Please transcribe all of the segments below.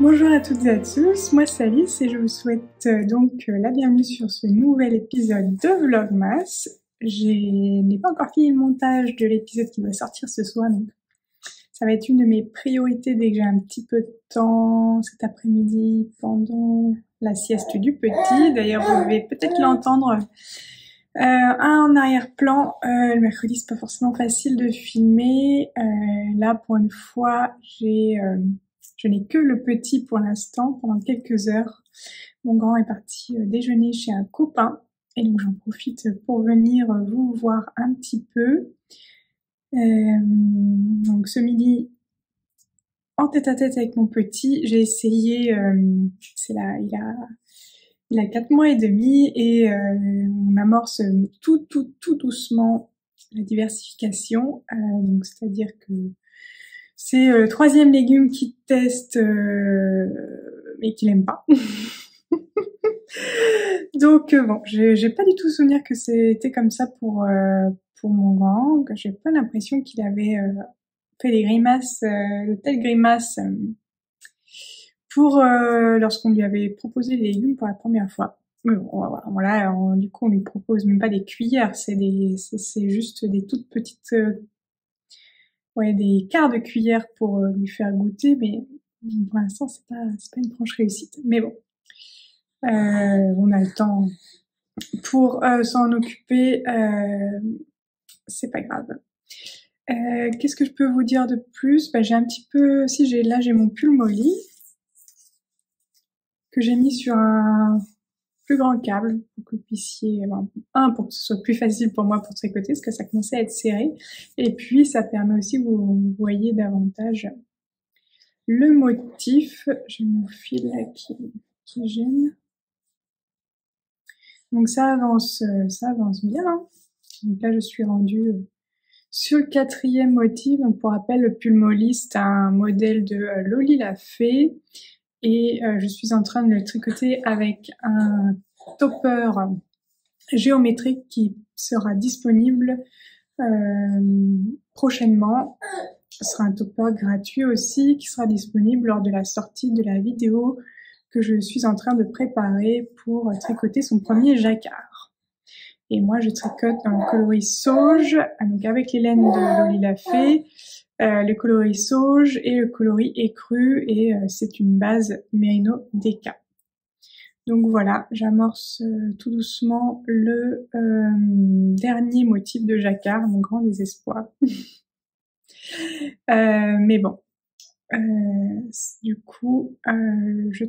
Bonjour à toutes et à tous, moi c'est Alice et je vous souhaite donc la bienvenue sur ce nouvel épisode de Vlogmas. Je n'ai pas encore fini le montage de l'épisode qui doit sortir ce soir, donc ça va être une de mes priorités dès que j'ai un petit peu de temps cet après-midi pendant la sieste du petit. D'ailleurs vous devez peut-être l'entendre en arrière-plan. Le mercredi c'est pas forcément facile de filmer. Là pour une fois je n'ai que le petit pour l'instant, pendant quelques heures. Mon grand est parti déjeuner chez un copain, et donc j'en profite pour venir vous voir un petit peu. Donc ce midi, en tête-à-tête avec mon petit, j'ai essayé, il a 4 mois et demi, et on amorce tout doucement la diversification, donc c'est-à-dire que c'est le 3e légume qu'il teste, mais qu'il aime pas. Donc bon, j'ai pas du tout souvenir que c'était comme ça pour mon grand. J'ai pas l'impression qu'il avait fait des grimaces, de telles grimaces pour lorsqu'on lui avait proposé les légumes pour la première fois. Mais bon, voilà, du coup on lui propose même pas des cuillères, c'est juste des toutes petites des quarts de cuillère pour lui faire goûter, mais pour l'instant c'est pas une franche réussite. Mais bon, on a le temps pour s'en occuper, c'est pas grave. Qu'est-ce que je peux vous dire de plus? J'ai un petit peu, j'ai mon pull Molly que j'ai mis sur un plus grand câble pour que vous puissiez, pour que ce soit plus facile pour moi pour tricoter parce que ça commençait à être serré, et puis ça permet aussi que vous voyez davantage le motif. J'ai mon fil là qui gêne. Donc ça avance bien, hein. Donc là je suis rendue sur le 4e motif. Donc pour rappel, le pull Molly c'est un modèle de Loli la Fée, et je suis en train de le tricoter avec un topper géométrique qui sera disponible prochainement. Ce sera un topper gratuit aussi qui sera disponible lors de la sortie de la vidéo que je suis en train de préparer pour tricoter son premier jacquard. Et moi je tricote dans le coloris sauge, donc avec les laines de Loli la Fée, le coloris sauge et le coloris écru, et c'est une base Merino DK. Donc voilà, j'amorce tout doucement le dernier motif de jacquard, mon grand désespoir. Mais bon, du coup, je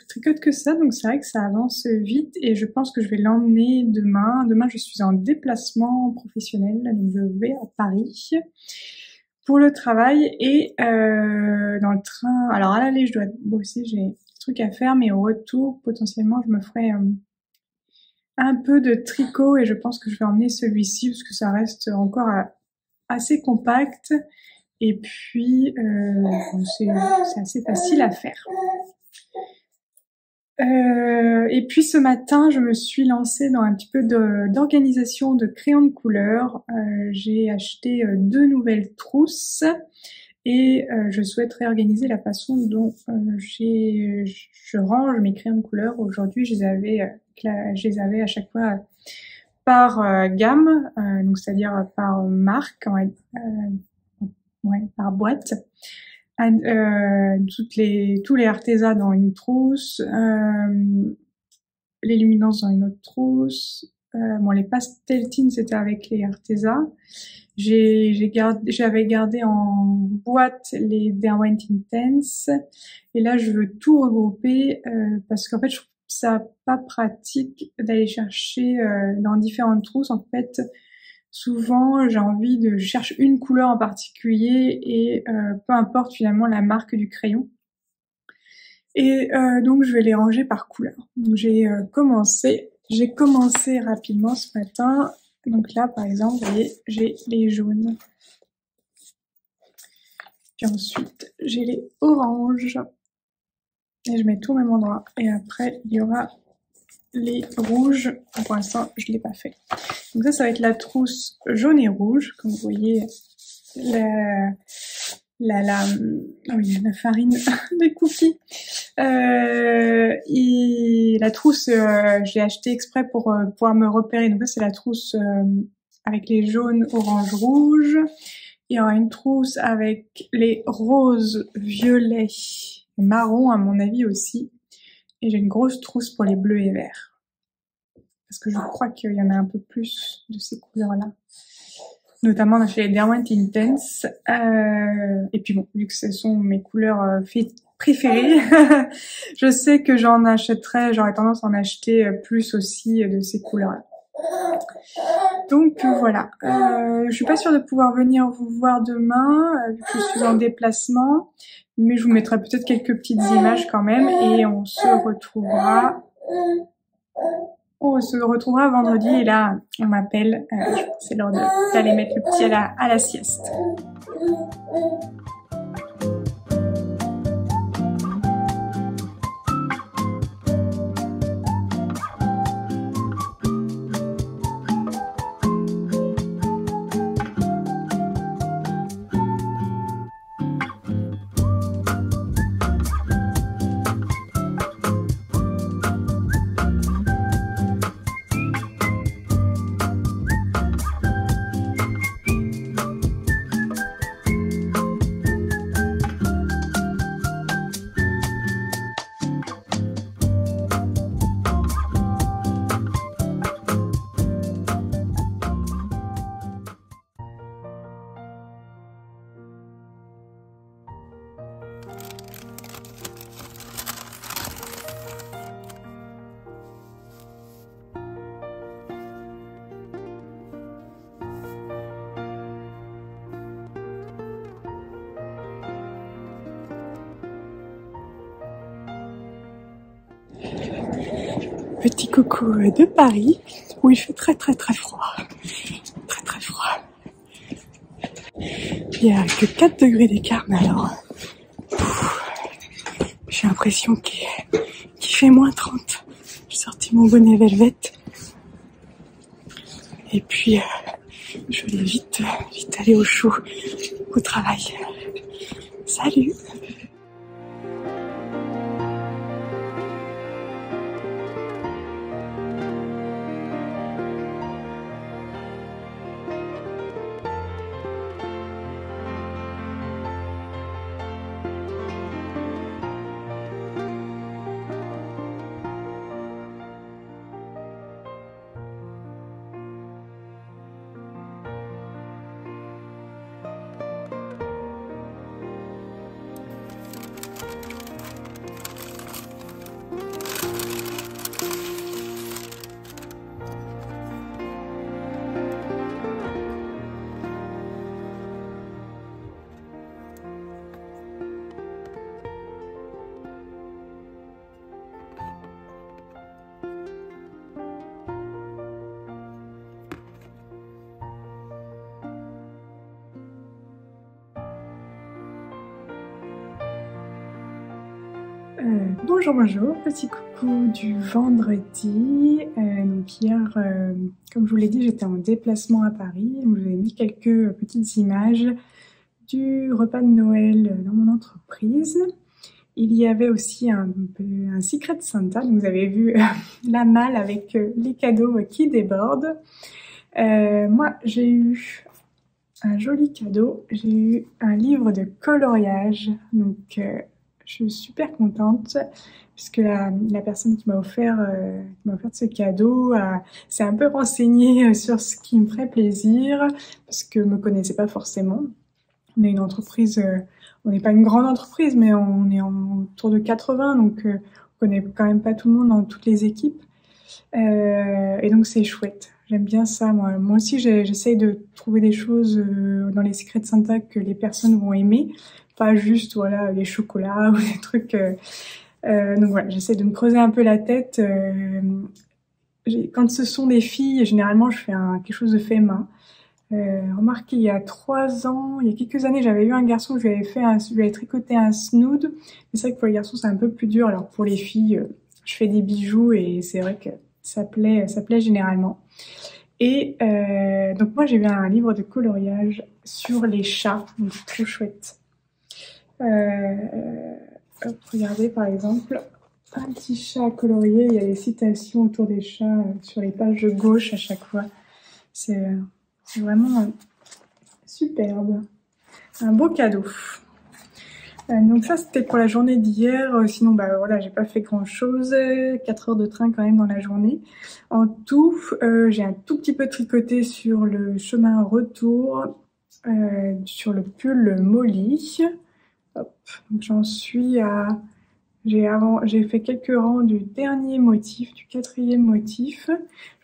tricote que ça, donc c'est vrai que ça avance vite, et je pense que je vais l'emmener demain. Demain, je suis en déplacement professionnel, donc je vais à Paris pour le travail, et dans le train. Alors à l'aller, je dois bosser, j'ai des trucs à faire, mais au retour, potentiellement, je me ferai un peu de tricot, et je pense que je vais emmener celui-ci parce que ça reste encore assez compact, et puis c'est assez facile à faire. Et puis ce matin, je me suis lancée dans un petit peu d'organisation de crayons de couleur. J'ai acheté 2 nouvelles trousses, et je souhaite réorganiser la façon dont je range mes crayons de couleur. Aujourd'hui, je les avais à chaque fois par gamme, donc c'est-à-dire par marque, par boîte. Tous les Arteza dans une trousse, les Luminance dans une autre trousse. Les Pastel Tin c'était avec les Arteza. J'avais gardé en boîte les Derwent Intense, et là je veux tout regrouper parce qu'en fait je trouve ça pas pratique d'aller chercher dans différentes trousses. En fait, souvent je cherche une couleur en particulier, et peu importe finalement la marque du crayon. Et donc je vais les ranger par couleur. Donc j'ai commencé rapidement ce matin. Donc là par exemple, vous voyez, j'ai les jaunes. Puis ensuite j'ai les oranges. Et je mets tout au même endroit. Et après il y aura les rouges. Pour l'instant je l'ai pas fait. Donc ça va être la trousse jaune et rouge. Comme vous voyez, oui, la farine des cookies. Et la trousse, j'ai acheté exprès pour pouvoir me repérer. Donc là, c'est la trousse avec les jaunes, orange, rouge. Il y aura une trousse avec les roses, violets, marron à mon avis aussi. Et j'ai une grosse trousse pour les bleus et verts. Parce que je crois qu'il y en a un peu plus de ces couleurs-là. Notamment chez les Derwent Intense. Et puis bon, vu que ce sont mes couleurs préférées, je sais que j'aurais tendance à en acheter plus aussi de ces couleurs-là. Donc voilà, je suis pas sûre de pouvoir venir vous voir demain, vu que je suis en déplacement, mais je vous mettrai peut-être quelques petites images quand même, et on se retrouvera vendredi, et là, on m'appelle, c'est l'heure d'aller mettre le petit à la sieste. Petit coucou de Paris, où il fait très froid. Très froid. Il y a que 4 degrés d'écart, mais alors, j'ai l'impression qu'il fait moins 30. J'ai sorti mon bonnet Velvet. Et puis, je vais vite aller au chaud, au travail. Salut! Bonjour, petit coucou du vendredi. Donc hier, comme je vous l'ai dit, j'étais en déplacement à Paris. Donc je vous ai mis quelques petites images du repas de Noël dans mon entreprise. Il y avait aussi un Secret Santa. Donc vous avez vu la malle avec les cadeaux qui débordent. Moi, j'ai eu un joli cadeau. J'ai eu un livre de coloriage. Donc je suis super contente puisque la personne qui m'a offert ce cadeau s'est un peu renseignée sur ce qui me ferait plaisir parce que me connaissait pas forcément. On est une entreprise, on n'est pas une grande entreprise, mais on est autour de 80, donc on connaît quand même pas tout le monde dans toutes les équipes. Et donc c'est chouette. J'aime bien ça, moi. Moi aussi, j'essaye de trouver des choses dans les Secrets de Santa que les personnes vont aimer. Pas juste, voilà, les chocolats ou des trucs. Donc voilà, j'essaie de me creuser un peu la tête. Quand ce sont des filles, généralement, je fais quelque chose de fait main. Remarquez, il y a 3 ans, il y a quelques années, j'avais eu un garçon, je lui avais tricoté un snood. Mais c'est vrai que pour les garçons, c'est un peu plus dur. Alors pour les filles, je fais des bijoux et c'est vrai que ça plaît généralement. Et donc moi, j'ai eu un livre de coloriage sur les chats, donc c'est trop chouette. Regardez par exemple, un petit chat colorié, il y a des citations autour des chats sur les pages de gauche à chaque fois. C'est vraiment superbe. Un beau cadeau. Donc ça c'était pour la journée d'hier, sinon bah voilà, j'ai pas fait grand chose, 4 heures de train quand même dans la journée. En tout, j'ai un tout petit peu tricoté sur le chemin retour, sur le pull Molly. Hop, donc j'en suis à... J'ai fait quelques rangs du dernier motif, du 4e motif.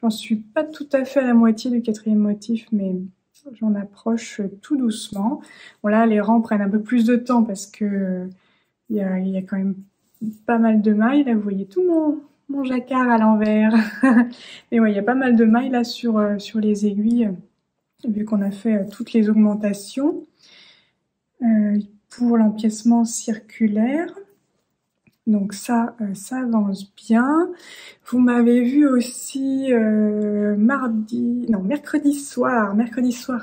J'en suis pas tout à fait à la moitié du 4e motif, mais j'en approche tout doucement. Bon là, les rangs prennent un peu plus de temps parce que il y a quand même pas mal de mailles. Là, vous voyez tout mon jacquard à l'envers. Mais ouais, il y a pas mal de mailles là sur les aiguilles, vu qu'on a fait toutes les augmentations. Pour l'empiècement circulaire. Donc ça avance bien. Vous m'avez vu aussi mercredi soir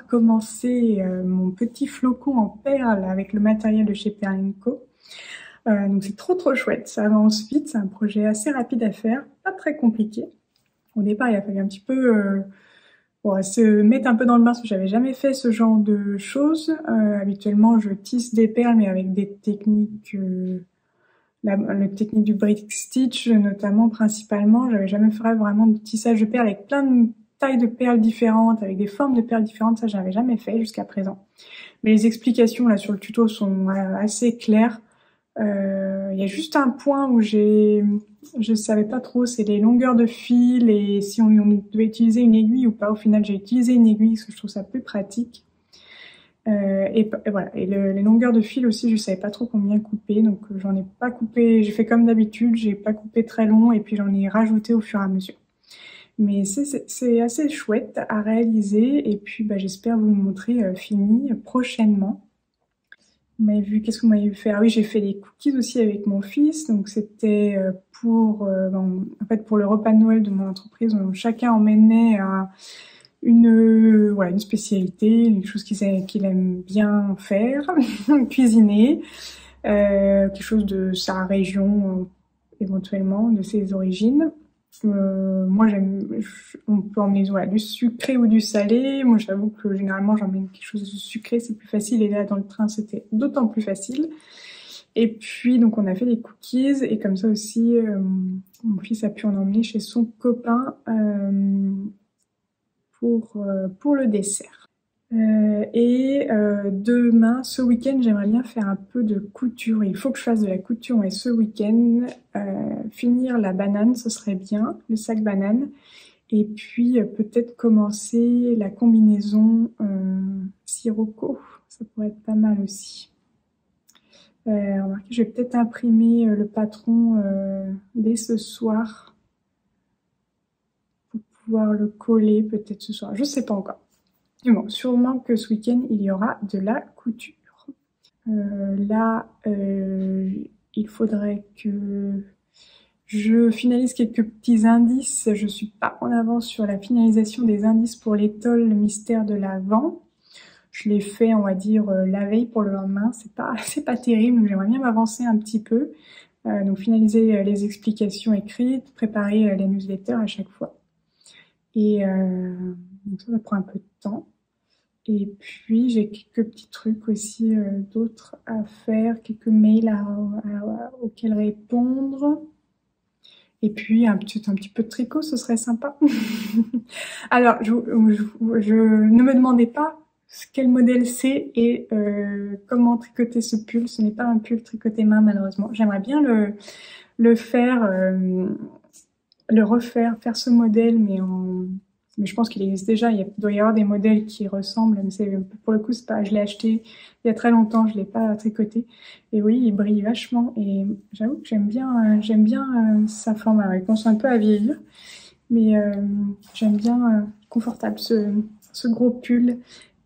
commencer mon petit flocon en perles avec le matériel de chez Perle & Co. Donc c'est trop chouette, ça avance vite, c'est un projet assez rapide à faire, pas très compliqué. Au départ, il a fallu un petit peu se mettre un peu dans le bain parce que j'avais jamais fait ce genre de choses. Habituellement, je tisse des perles mais avec des techniques... la technique du brick stitch notamment principalement, j'avais jamais fait vraiment de tissage de perles avec plein de tailles de perles différentes, avec des formes de perles différentes, ça j'avais jamais fait jusqu'à présent. Mais les explications là sur le tuto sont assez claires. Il y a juste un point où je savais pas trop, c'est les longueurs de fil et si on devait utiliser une aiguille ou pas. Au final j'ai utilisé une aiguille parce que je trouve ça plus pratique. Et voilà. Et les longueurs de fil aussi, je savais pas trop combien couper, donc j'en ai pas coupé. J'ai fait comme d'habitude, j'ai pas coupé très long et puis j'en ai rajouté au fur et à mesure. Mais c'est assez chouette à réaliser et puis bah, j'espère vous le montrer fini prochainement. Vous m'avez vu, qu'est-ce que vous m'avez vu faire? Ah oui, j'ai fait les cookies aussi avec mon fils, donc c'était pour le repas de Noël de mon entreprise, où chacun emmenait une spécialité, une chose qu'il aime bien faire, cuisiner, quelque chose de sa région, éventuellement, de ses origines. Moi, on peut emmener du sucré ou du salé. Moi, j'avoue que généralement, j'emmène quelque chose de sucré, c'est plus facile. Et là, dans le train, c'était d'autant plus facile. Et puis, donc, on a fait des cookies. Et comme ça aussi, mon fils a pu en emmener chez son copain pour le dessert. Demain, ce week-end, j'aimerais bien faire un peu de couture. Il faut que je fasse de la couture et ce week-end, finir la banane, ce serait bien, le sac banane. Et puis peut-être commencer la combinaison Sirocco, ça pourrait être pas mal aussi. Remarquez, je vais peut-être imprimer le patron dès ce soir pour pouvoir le coller peut-être ce soir. Je sais pas encore. Mais bon, sûrement que ce week-end, il y aura de la couture. Il faudrait que je finalise quelques petits indices. Je suis pas en avance sur la finalisation des indices pour l'étole mystère de l'Avent. Je l'ai fait, on va dire, la veille pour le lendemain. C'est pas terrible, mais j'aimerais bien m'avancer un petit peu. Donc finaliser les explications écrites, préparer les newsletters à chaque fois. Et donc ça prend un peu de temps. Et puis j'ai quelques petits trucs aussi d'autres à faire, quelques mails auxquels répondre. Et puis un petit peu de tricot, ce serait sympa. Alors, je ne me demandez pas quel modèle c'est et comment tricoter ce pull. Ce n'est pas un pull tricoté main malheureusement. J'aimerais bien le faire, le refaire, faire ce modèle, mais je pense qu'il existe déjà. Il doit y avoir des modèles qui ressemblent, mais pour le coup, c'est pas. Je l'ai acheté il y a très longtemps, je l'ai pas tricoté. Et oui, il brille vachement. Et j'avoue que j'aime bien sa forme. Alors, il commence un peu à vieillir, mais j'aime bien confortable ce gros pull.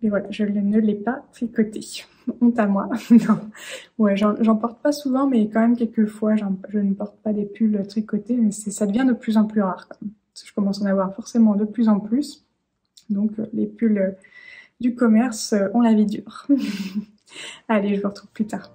Mais voilà, je ne l'ai pas tricoté. Honte à moi. Non. Ouais, j'en porte pas souvent, mais quand même quelques fois, je ne porte pas des pulls tricotés, mais ça devient de plus en plus rare quand même. Je commence à en avoir forcément de plus en plus. Donc les pulls du commerce ont la vie dure. Allez, je vous retrouve plus tard.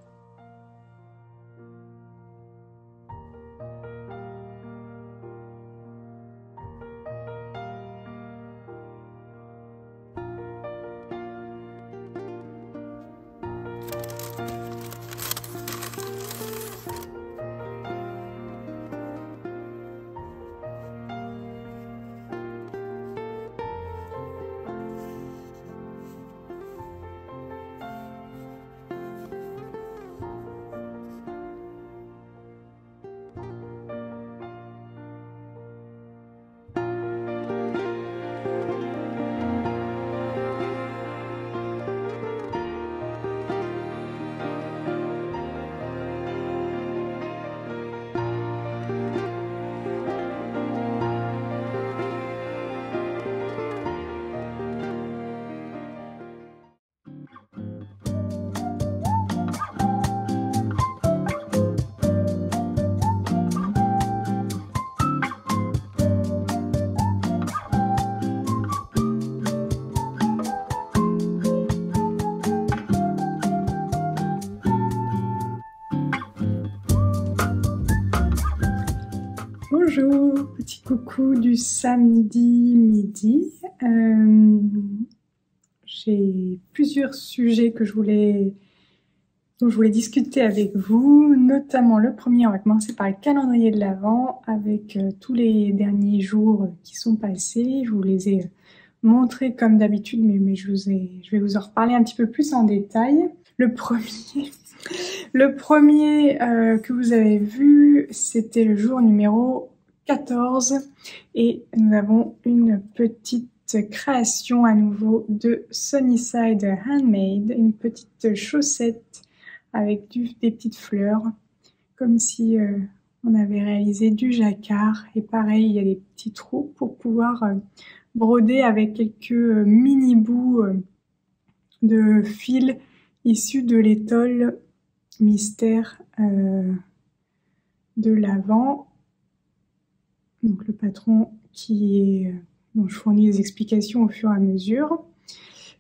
Bonjour, petit coucou du samedi midi. J'ai plusieurs sujets dont je voulais discuter avec vous, notamment le premier, on va commencer par le calendrier de l'Avent avec tous les derniers jours qui sont passés. Je vous les ai montrés comme d'habitude, mais je vais vous en reparler un petit peu plus en détail. Le premier que vous avez vu, c'était le jour numéro 14 et nous avons une petite création à nouveau de Sunnyside Handmade, une petite chaussette avec des petites fleurs, comme si on avait réalisé du jacquard. Et pareil, il y a des petits trous pour pouvoir broder avec quelques mini bouts de fil issus de l'étole mystère de l'Avent. Donc le patron dont je fournis les explications au fur et à mesure.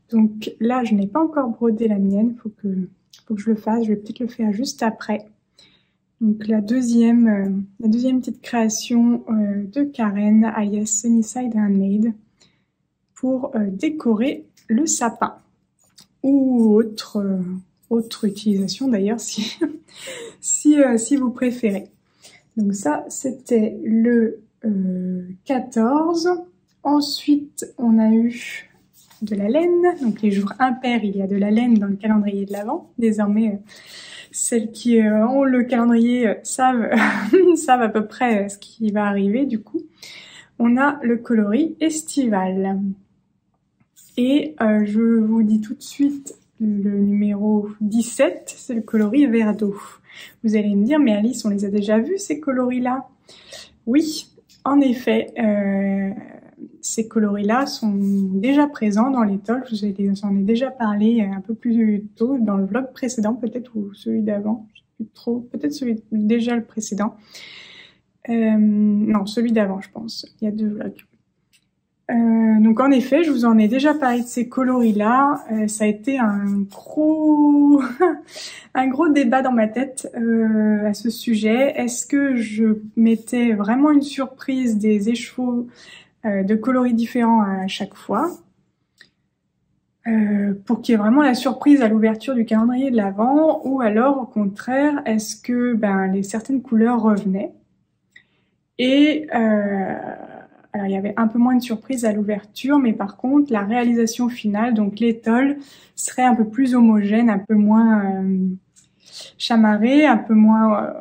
Donc là, je n'ai pas encore brodé la mienne, faut que je le fasse. Je vais peut-être le faire juste après. Donc la deuxième petite création de Karen, alias Sunnyside Handmade, pour décorer le sapin ou autre utilisation d'ailleurs si vous préférez. Donc ça, c'était le 14. Ensuite, on a eu de la laine. Donc les jours impairs, il y a de la laine dans le calendrier de l'Avent. Désormais, celles qui ont le calendrier savent à peu près ce qui va arriver du coup. On a le coloris estival. Et je vous dis tout de suite le numéro 17, c'est le coloris vert d'eau. Vous allez me dire, mais Alice, on les a déjà vus ces coloris-là? Oui, en effet, ces coloris-là sont déjà présents dans l'étole. Je vous en ai déjà parlé un peu plus tôt dans le vlog précédent, peut-être, ou celui d'avant. Je sais plus trop, peut-être déjà le précédent. Non, celui d'avant, je pense. Il y a 2 vlogs. Donc en effet, je vous en ai déjà parlé de ces coloris-là. Ça a été un gros débat dans ma tête à ce sujet. Est-ce que je mettais vraiment une surprise des écheveaux de coloris différents à chaque fois pour qu'il y ait vraiment la surprise à l'ouverture du calendrier de l'Avent, ou alors au contraire, est-ce que certaines couleurs revenaient et alors, il y avait un peu moins de surprise à l'ouverture, mais par contre, la réalisation finale, donc l'étole, serait un peu plus homogène, un peu moins chamarrée, un peu moins,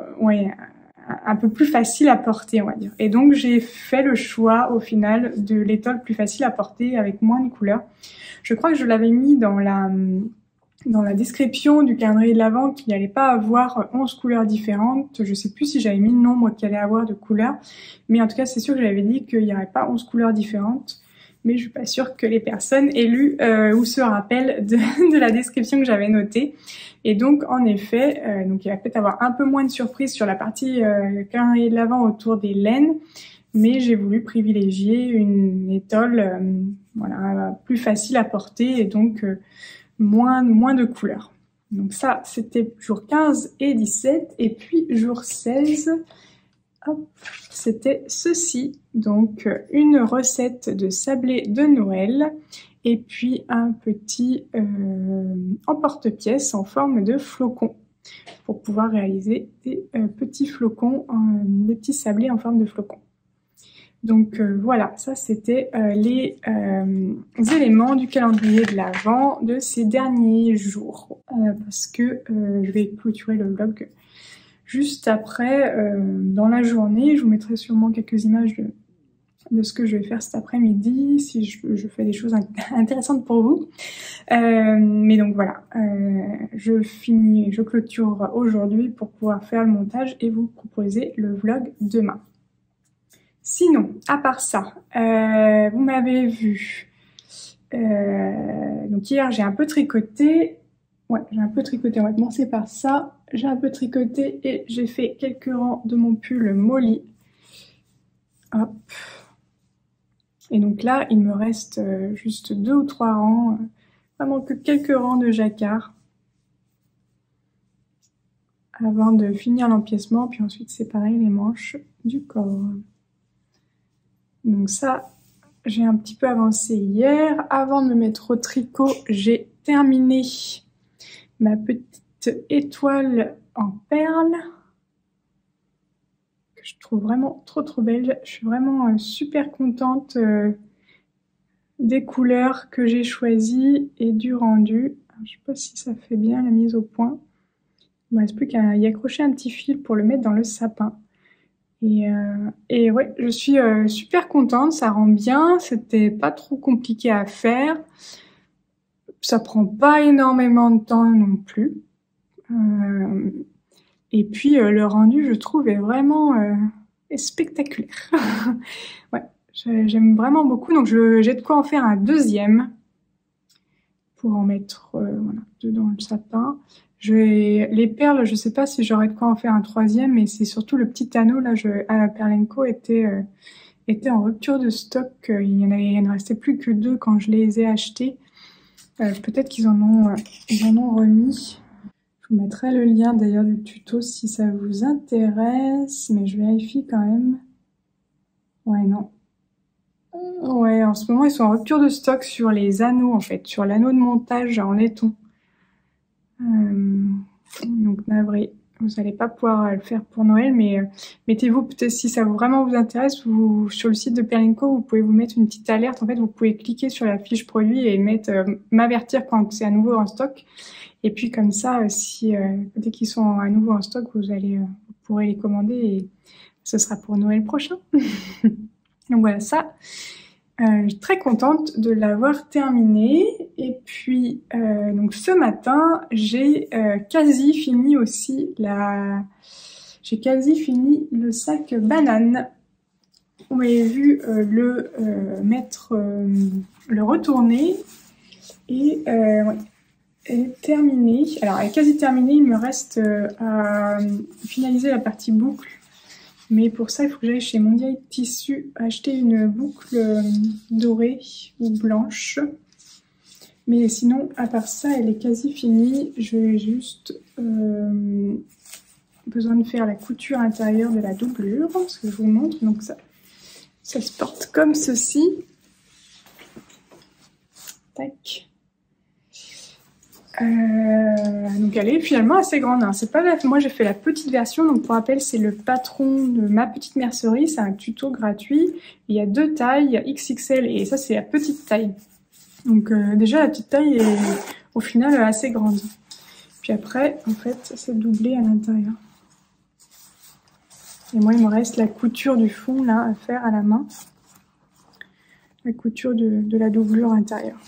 un peu plus facile à porter, on va dire. Et donc, j'ai fait le choix, au final, de l'étole plus facile à porter, avec moins de couleurs. Je crois que je l'avais mis dans la description du calendrier de l'Avent qu'il n'allait pas avoir 11 couleurs différentes. Je sais plus si j'avais mis le nombre qu'il allait avoir de couleurs, mais en tout cas c'est sûr que j'avais dit qu'il n'y aurait pas 11 couleurs différentes, mais je suis pas sûre que les personnes aient lu ou se rappellent de la description que j'avais notée. Et donc en effet, donc il va peut-être avoir un peu moins de surprises sur la partie calendrier de l'Avent autour des laines, mais j'ai voulu privilégier une étole voilà, plus facile à porter et donc moins de couleurs. Donc ça, c'était jour 15 et 17. Et puis jour 16, hop, c'était ceci. Donc une recette de sablé de Noël et puis un petit emporte-pièce en forme de flocon pour pouvoir réaliser des petits flocons, des petits sablés en forme de flocon. Donc voilà, ça c'était les éléments du calendrier de l'Avent de ces derniers jours. Parce que je vais clôturer le vlog juste après, dans la journée. Je vous mettrai sûrement quelques images de ce que je vais faire cet après-midi, si je fais des choses intéressantes pour vous. Mais donc voilà, je clôture aujourd'hui pour pouvoir faire le montage et vous proposer le vlog demain. Sinon, à part ça, vous m'avez vu. Donc hier, j'ai un peu tricoté. Ouais, j'ai un peu tricoté. On va commencer par ça. J'ai un peu tricoté et j'ai fait quelques rangs de mon pull Molly. Hop. Et donc là, il me reste juste 2 ou 3 rangs. Vraiment que quelques rangs de jacquard. Avant de finir l'empiècement, puis ensuite séparer les manches du corps. Donc ça, j'ai un petit peu avancé hier. Avant de me mettre au tricot, j'ai terminé ma petite étoile en perles, que je trouve vraiment trop belle. Je suis vraiment super contente des couleurs que j'ai choisies et du rendu. Alors, je sais pas si ça fait bien la mise au point. Il me reste plus qu'à y accrocher un petit fil pour le mettre dans le sapin. Et ouais, je suis super contente, ça rend bien, c'était pas trop compliqué à faire. Ça prend pas énormément de temps non plus. Et puis le rendu, je trouve, est vraiment spectaculaire. Ouais, j'aime vraiment beaucoup, donc j'ai de quoi en faire un deuxième pour en mettre voilà, dedans le sapin. Les perles, je sais pas si j'aurais de quoi en faire un troisième, mais c'est surtout le petit anneau là. À Perlenco était en rupture de stock. Il ne restait plus que 2 quand je les ai achetés. Peut-être qu'ils en ont remis. Je vous mettrai le lien d'ailleurs du tuto si ça vous intéresse, mais je vérifie quand même. Ouais, non. Ouais, en ce moment ils sont en rupture de stock sur les anneaux en fait, sur l'anneau de montage en laiton. Donc navré, vous n'allez pas pouvoir le faire pour Noël, mais mettez-vous peut-être si ça vraiment vous intéresse, sur le site de Perlenco, vous pouvez vous mettre une petite alerte. En fait, vous pouvez cliquer sur la fiche produit et mettre m'avertir quand c'est à nouveau en stock. Et puis comme ça, dès qu'ils sont à nouveau en stock, vous pourrez les commander et ce sera pour Noël prochain. Donc voilà, ça. Je suis très contente de l'avoir terminé. Et puis, donc ce matin, j'ai quasi fini aussi j'ai quasi fini le sac banane. Vous m'avez vu le retourner et ouais, elle est terminée. Alors, elle est quasi terminée. Il me reste à finaliser la partie boucle. Mais pour ça, il faut que j'aille chez Mondial Tissu acheter une boucle dorée ou blanche. Mais sinon, à part ça, elle est quasi finie. J'ai juste besoin de faire la couture intérieure de la doublure, ce que je vous montre. Donc ça se porte comme ceci. Tac. Donc elle est finalement assez grande, hein. C'est pas moi j'ai fait la petite version, donc pour rappel c'est le patron de ma petite mercerie, c'est un tuto gratuit. Il y a 2 tailles, il y a XXL et ça c'est la petite taille. Donc déjà la petite taille est au final assez grande. Puis après en fait c'est doublé à l'intérieur. Et moi il me reste la couture du fond là à faire à la main. La couture de la doublure intérieure.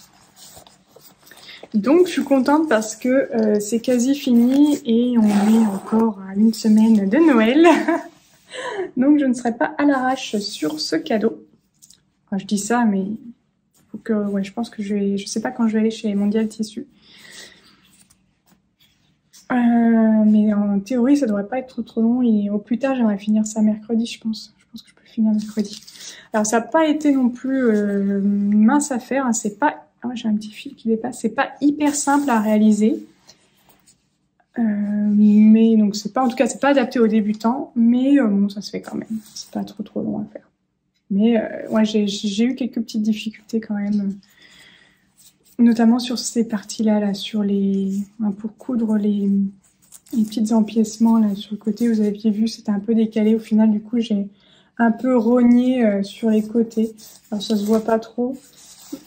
Donc je suis contente parce que c'est quasi fini et on est encore à 1 semaine de Noël. Donc je ne serai pas à l'arrache sur ce cadeau. Enfin, je dis ça, mais faut que, ouais, je pense que je sais pas quand je vais aller chez Mondial Tissu. Mais en théorie ça devrait pas être trop long et au plus tard j'aimerais finir ça mercredi, je pense. Je pense que je peux finir mercredi. Alors ça n'a pas été non plus une mince affaire, hein. C'est pas... Ah, j'ai un petit fil qui dépasse. C'est pas hyper simple à réaliser. Mais donc c'est pas, en tout cas c'est pas adapté aux débutants, mais bon ça se fait quand même. C'est pas trop long à faire. Mais ouais, j'ai eu quelques petites difficultés quand même. Notamment sur ces parties-là, là, sur pour coudre les petits empiècements là sur le côté, vous aviez vu, c'était un peu décalé. Au final, du coup, j'ai un peu rogné sur les côtés. Alors ça se voit pas trop.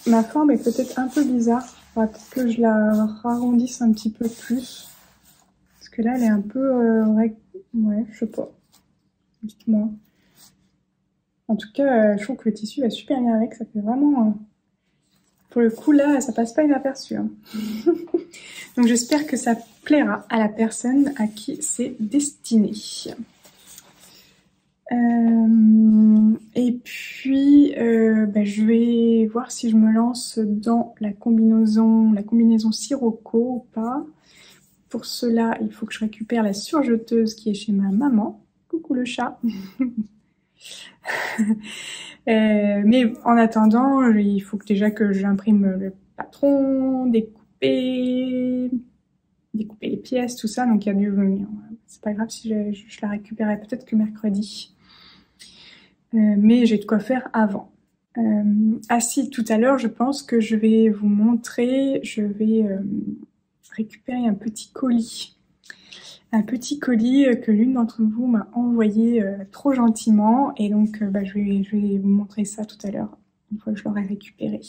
Ma forme est peut-être un peu bizarre. Il faudra peut-être que je la arrondisse un petit peu plus. Parce que là, elle est un peu... ouais, je sais pas. Dites-moi. En tout cas, je trouve que le tissu va super bien avec. Ça fait vraiment... Pour le coup, là, ça passe pas inaperçu. Hein. Donc j'espère que ça plaira à la personne à qui c'est destiné. Et puis, je vais voir si je me lance dans la combinaison Sirocco ou pas. Pour cela, il faut que je récupère la surjeteuse qui est chez ma maman. Coucou le chat. Mais en attendant, il faut déjà que j'imprime le patron, découper les pièces, tout ça. Donc il y a c'est pas grave si je la récupérerai peut-être que mercredi. mais j'ai de quoi faire avant. Ah si, tout à l'heure, je pense que je vais vous montrer, je vais récupérer un petit colis. Un petit colis que l'une d'entre vous m'a envoyé trop gentiment, et donc je vais vous montrer ça tout à l'heure, une fois que je l'aurai récupéré.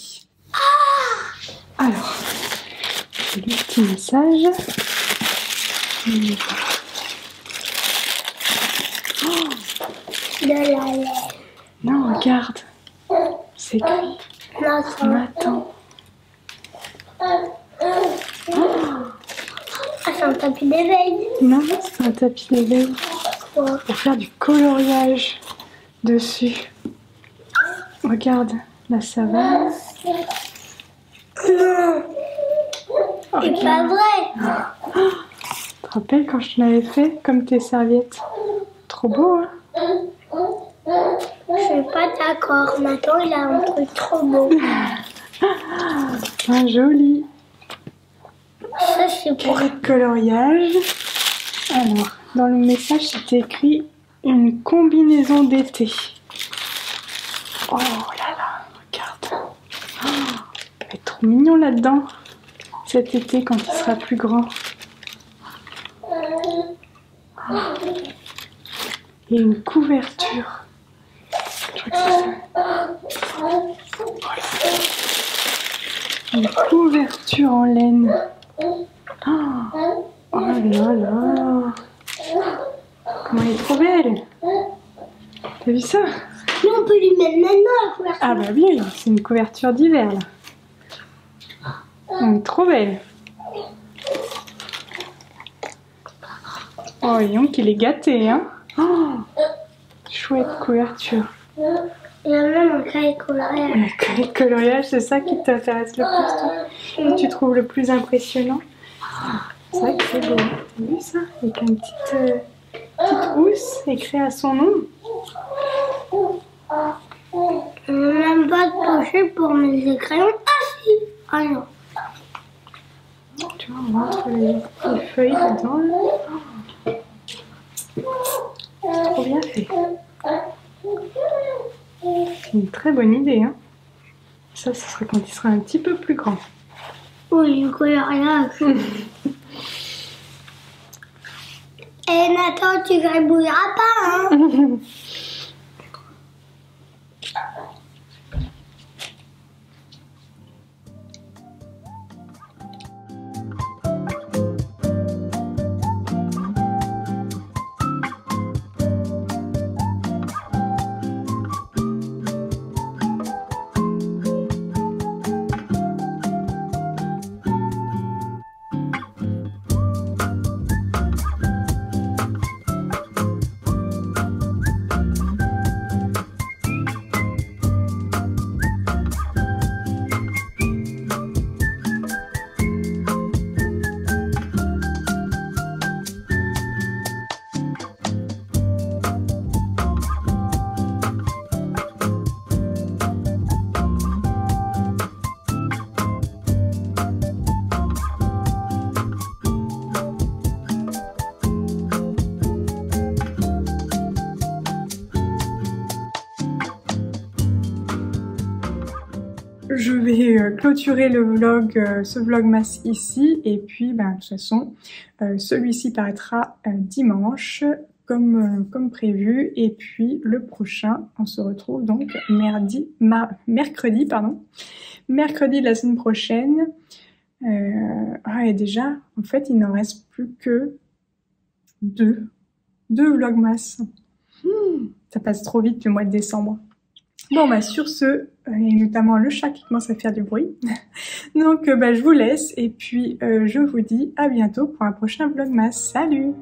Alors, j'ai le petit message. De la laine. Non, regarde. C'est écrit. Nathan. Ah, c'est un tapis d'éveil. Non, c'est un tapis d'éveil. Quoi? Pour faire du coloriage dessus. Regarde, la savane. Non. C'est pas vrai. Tu te rappelles quand je te l'avais fait comme tes serviettes? Trop beau, hein? Je suis pas d'accord. Nathan, il a un truc trop beau. Un joli Ça, c'est pour... carré de coloriage. Alors, dans le message, c'était écrit une combinaison d'été. Oh là là, regarde. Oh, il va être trop mignon là-dedans cet été quand il sera plus grand. Oh. Et une couverture. Je crois que c'est ça. Une couverture en laine. Oh là là. Comment elle est trop belle. T'as vu ça? Mais on peut lui mettre maintenant la couverture. Ah bah oui, c'est une couverture d'hiver là. Elle est trop belle. Oh, voyons qu'il est gâté, hein. Oh, chouette couverture. Il y a même un cahier coloriage. Le cahier coloriage, c'est ça qui t'intéresse le plus, toi? Que tu trouves le plus impressionnant? C'est vrai que c'est beau. T'as vu ça? Avec une petite housse écrite à son nom. Je n'ai même pas de pochette pour mes crayons. Ah si. Ah non. Tu vois, on montre les feuilles dedans. Là. C'est trop bien fait. C'est une très bonne idée, hein. Ça, ce sera quand il sera un petit peu plus grand. Oui, le coloriage. Eh Nathan, tu gribouilleras pas, hein? Je vais clôturer le vlog, ce vlogmas ici, et puis de toute façon celui-ci paraîtra dimanche comme prévu, et puis le prochain on se retrouve donc mercredi de la semaine prochaine. Et déjà en fait il n'en reste plus que deux vlogmas. Ça passe trop vite le mois de décembre. Bon sur ce, et notamment le chat qui commence à faire du bruit, donc je vous laisse et puis je vous dis à bientôt pour un prochain vlogmas. Salut!